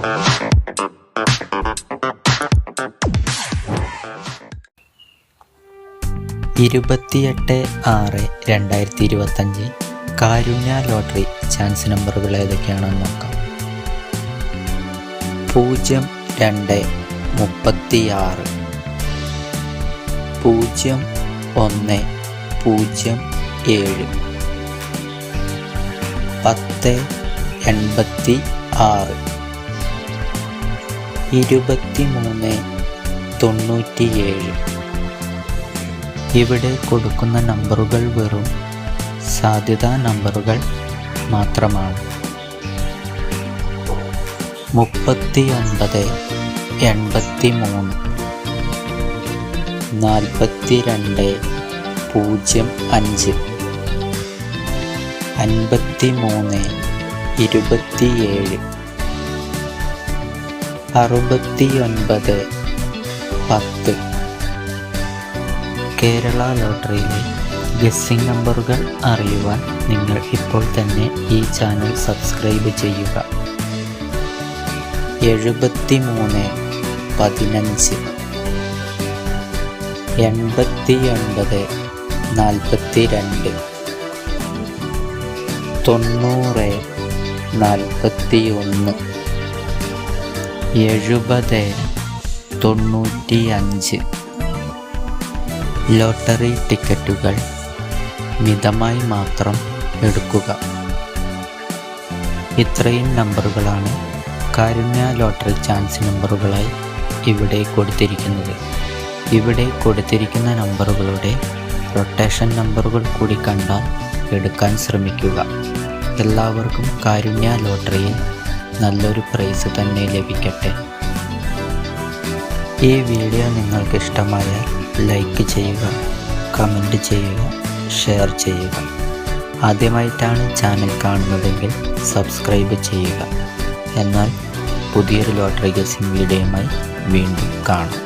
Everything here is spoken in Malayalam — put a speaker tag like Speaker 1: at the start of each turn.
Speaker 1: (28/6/2025) കാരുണ്യ ലോട്ടറി ചാൻസ് നമ്പറുകൾ ഏതൊക്കെയാണെന്ന് നോക്കാം. 02-36, 01-07, 10-86, 23-97. ഇവിടെ കൊടുക്കുന്ന നമ്പറുകൾ വെറും സാധ്യതാ നമ്പറുകൾ മാത്രമാണ്. 39-83, 42-05, 53-27, 69-10. കേരള ലോട്ടറിയിലെ ഗസ്സിംഗ് നമ്പറുകൾ അറിയുവാൻ നിങ്ങൾ ഇപ്പോൾ തന്നെ ഈ ചാനൽ സബ്സ്ക്രൈബ് ചെയ്യുക. 73-15, 89-42, 90-41, 70-95. ലോട്ടറി ടിക്കറ്റുകൾ മിതമായി മാത്രം എടുക്കുക. ഇത്രയും നമ്പറുകളാണ് കാരുണ്യ ലോട്ടറി ചാൻസ് നമ്പറുകളായി ഇവിടെ കൊടുത്തിരിക്കുന്നത്. ഇവിടെ കൊടുത്തിരിക്കുന്ന നമ്പറുകളുടെ റൊട്ടേഷൻ നമ്പറുകൾ കൂടി കണ്ടാൽ എടുക്കാൻ ശ്രമിക്കുക. എല്ലാവർക്കും കാരുണ്യ ലോട്ടറിയിൽ നല്ലൊരു പ്രൈസ് തന്നെ ലഭിക്കട്ടെ. ഈ വീഡിയോ നിങ്ങൾക്ക് ഇഷ്ടമായാൽ ലൈക്ക് ചെയ്യുക, കമൻറ്റ് ചെയ്യുക, ഷെയർ ചെയ്യുക. ആദ്യമായിട്ടാണ് ചാനൽ കാണുന്നതെങ്കിൽ സബ്സ്ക്രൈബ് ചെയ്യുക. എന്നാൽ പുതിയൊരു ലോട്ടറി ഗസിംഗ് വീഡിയോയുമായി വീണ്ടും കാണാം.